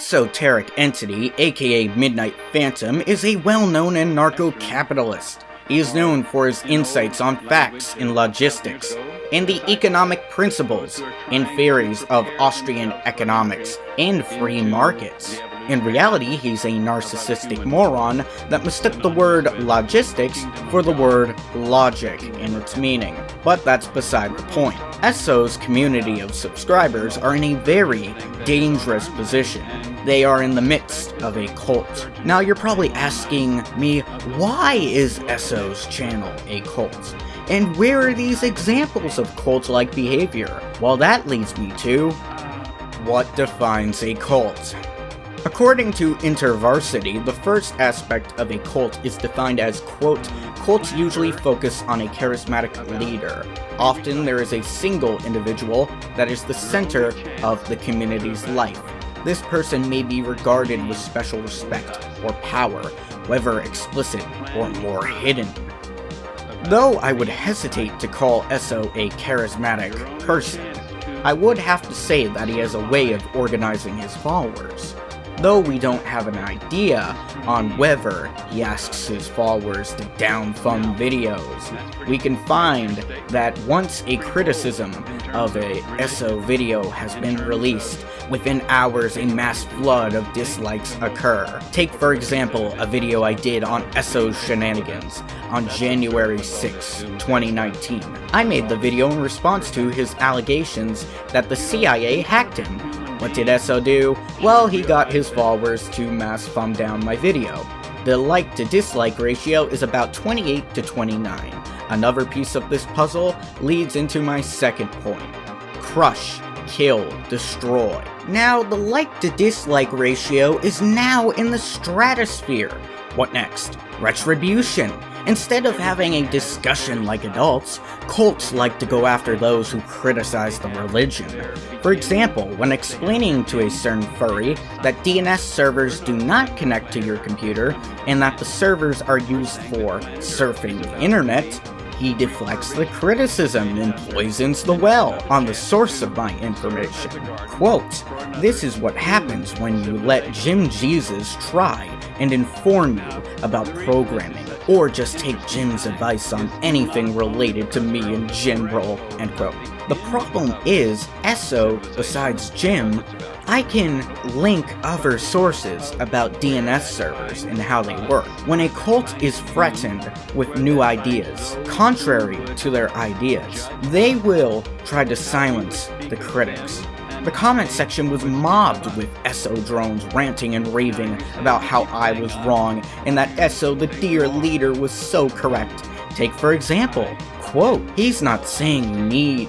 esoteric entity, aka Midnight Phantom, is a well-known anarcho-capitalist. He is known for his insights on facts in logistics and the economic principles and theories of Austrian economics and free markets. In reality, he's a narcissistic moron that mistook the word logistics for the word logic in its meaning. But that's beside the point. ESO's community of subscribers are in a very dangerous position. They are in the midst of a cult. Now you're probably asking me, why is ESO's channel a cult? And where are these examples of cult-like behavior? Well, that leads me to, what defines a cult? According to InterVarsity, the first aspect of a cult is defined as, quote, cults usually focus on a charismatic leader. Often there is a single individual that is the center of the community's life. This person may be regarded with special respect or power, whether explicit or more hidden. Though I would hesitate to call ESO a charismatic person, I would have to say that he has a way of organizing his followers. Though we don't have an idea on whether he asks his followers to downfund videos, we can find that once a criticism of a ESO video has been released, within hours a mass flood of dislikes occur. Take for example a video I did on ESO's shenanigans on January 6, 2019. I made the video in response to his allegations that the CIA hacked him. What did ESO do? Well, he got his followers to mass thumb down my video. The like to dislike ratio is about 28 to 29. Another piece of this puzzle leads into my second point. Crush, kill, destroy. Now, the like to dislike ratio is now in the stratosphere. What next? Retribution. Instead of having a discussion like adults, cults like to go after those who criticize the religion. For example, when explaining to a certain furry that DNS servers do not connect to your computer and that the servers are used for surfing the internet, he deflects the criticism and poisons the well on the source of my information. Quote, "This is what happens when you let Jim Jesus try and inform you about programming, or just take Jim's advice on anything related to me in general," end quote. The problem is, ESO, besides Jim, I can link other sources about DNS servers and how they work. When a cult is threatened with new ideas, contrary to their ideas, they will try to silence the critics. The comment section was mobbed with ESO drones ranting and raving about how I was wrong and that ESO, the dear leader, was so correct. Take for example, quote, he's not saying you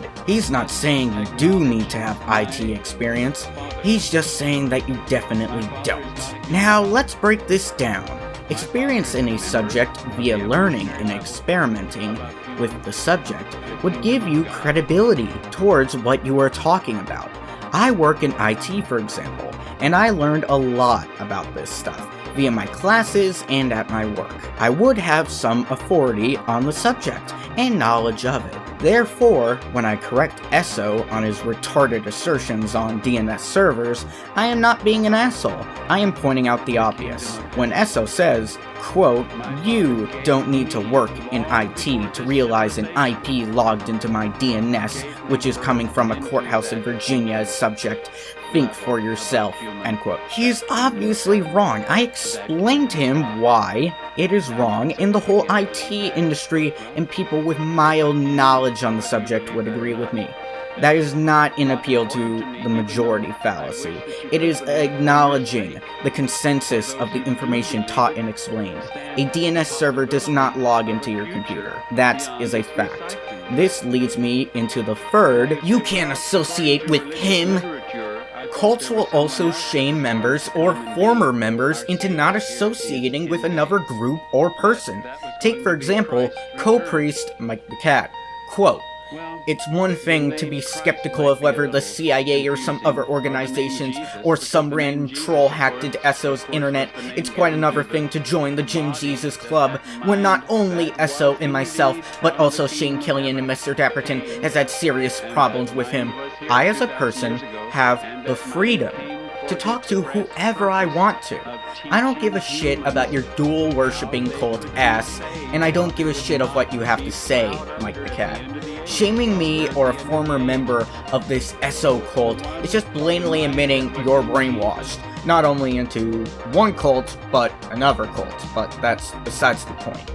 do need to have IT experience, he's just saying that you definitely don't. Now let's break this down. Experience in a subject via learning and experimenting with the subject would give you credibility towards what you are talking about. I work in IT, for example, and I learned a lot about this stuff via my classes and at my work. I would have some authority on the subject and knowledge of it. Therefore, when I correct ESO on his retarded assertions on DNS servers, I am not being an asshole. I am pointing out the obvious. When ESO says, quote, "You don't need to work in IT to realize an IP logged into my DNS, which is coming from a courthouse in Virginia as subject. Think for yourself," end quote. He is obviously wrong. I explained to him why it is wrong, and the whole IT industry and people with mild knowledge on the subject would agree with me. That is not an appeal to the majority fallacy. It is acknowledging the consensus of the information taught and explained. A DNS server does not log into your computer. That is a fact. This leads me into the third, you can't associate with him. Cults will also shame members or former members into not associating with another group or person. Take for example, co-priest Mike the Cat. Quote, "It's one thing to be skeptical of whether the CIA or some other organizations or some random troll hacked into ESO's internet. It's quite another thing to join the Jim Jesus Club when not only ESO and myself, but also Shane Killian and Mr. Dapperton has had serious problems with him. I as a person have the freedom to talk to whoever I want to. I don't give a shit about your dual-worshipping cult ass, and I don't give a shit of what you have to say, Mike the Cat. Shaming me or a former member of this SO cult is just blatantly admitting you're brainwashed, not only into one cult, but another cult, but that's besides the point.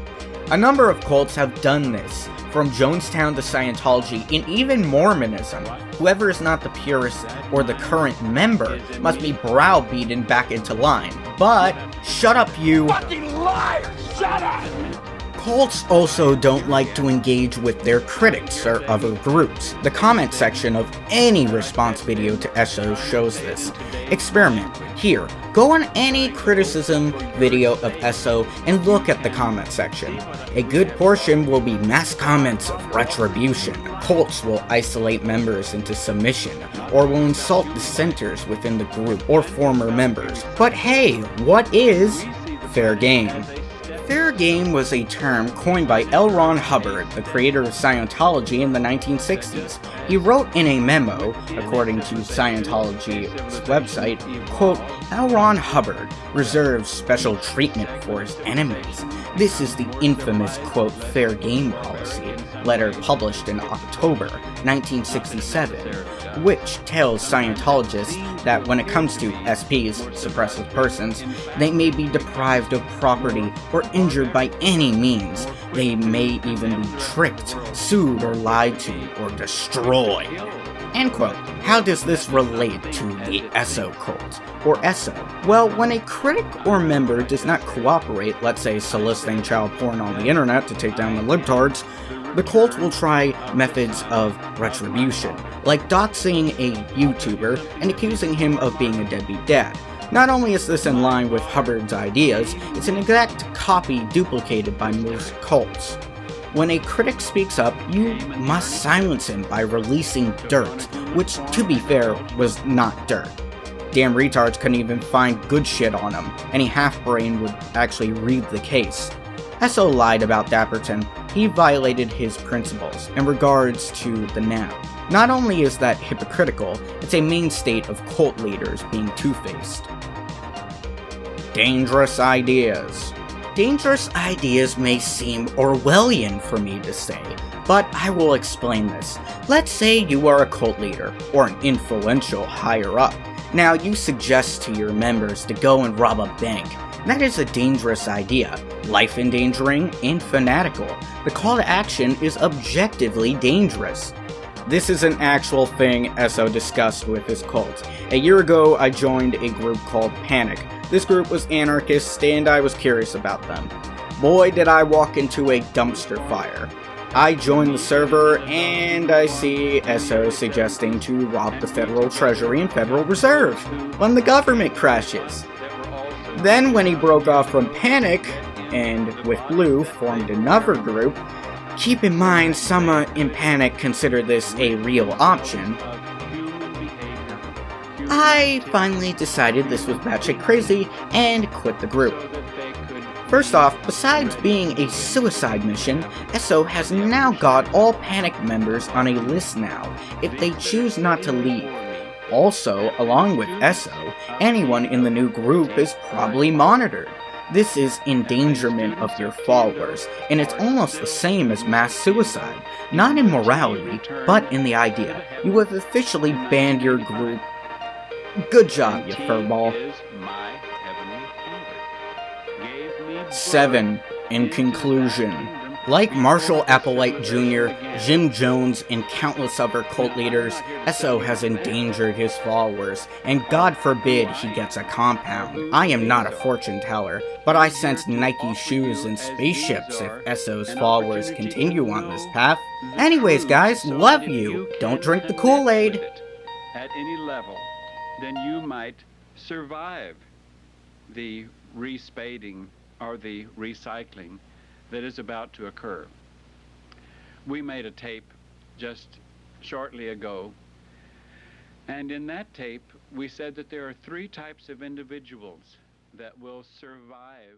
A number of cults have done this, from Jonestown to Scientology, and even Mormonism. Whoever is not the purist or the current member must be browbeaten back into line. But, shut up you fucking liar! Shut up! Cults also don't like to engage with their critics or other groups. The comment section of any response video to SO shows this. Experiment. Here, go on any criticism video of SO and look at the comment section. A good portion will be mass comments of retribution. Cults will isolate members into submission, or will insult dissenters within the group or former members. But hey, what is fair game? Fair game was a term coined by L. Ron Hubbard, the creator of Scientology in the 1960s. He wrote in a memo, according to Scientology's website, quote, L. Ron Hubbard reserves special treatment for his enemies. This is the infamous, quote, fair game policy, letter published in October 1967, which tells Scientologists that when it comes to SPs, suppressive persons, they may be deprived of property or injured by any means. They may even be tricked, sued, or lied to, or destroyed. End quote. How does this relate to the SO cult, or SO? Well, when a critic or member does not cooperate, let's say soliciting child porn on the internet to take down the libtards, the cult will try methods of retribution, like doxing a YouTuber and accusing him of being a deadbeat dad. Not only is this in line with Hubbard's ideas, it's an exact copy duplicated by most cults. When a critic speaks up, you must silence him by releasing dirt, which, to be fair, was not dirt. Damn retards couldn't even find good shit on him. Any half-brain would actually read the case. SO lied about Dapperton. He violated his principles in regards to the now. Not only is that hypocritical, it's a main state of cult leaders being two-faced. Dangerous ideas. Dangerous ideas may seem Orwellian for me to say, but I will explain this. Let's say you are a cult leader, or an influential higher-up. Now you suggest to your members to go and rob a bank. That is a dangerous idea, life-endangering and fanatical. The call to action is objectively dangerous. This is an actual thing SO discussed with his cult. A year ago, I joined a group called Panic. This group was anarchist, and I was curious about them. Boy, did I walk into a dumpster fire. I joined the server, and I see SO suggesting to rob the Federal Treasury and Federal Reserve when the government crashes. Then, when he broke off from Panic, and with Blue formed another group, keep in mind some in Panic consider this a real option, I finally decided this was batshit crazy and quit the group. First off, besides being a suicide mission, SO has now got all Panic members on a list now, if they choose not to leave. Also, along with SO, anyone in the new group is probably monitored. This is endangerment of your followers, and it's almost the same as mass suicide. Not in morality, but in the idea. You have officially banned your group. Good job, you furball. 7. In conclusion, like Marshall Applewhite Jr., Jim Jones, and countless other cult leaders, SO has endangered his followers, and God forbid he gets a compound. I am not a fortune teller, but I sense Nike shoes and spaceships if SO's followers continue on this path. Anyways, guys, love you. Don't drink the Kool Aid. At any level, then you might survive the respading or the recycling that is about to occur. We made a tape just shortly ago, and in that tape we said that there are 3 types of individuals that will survive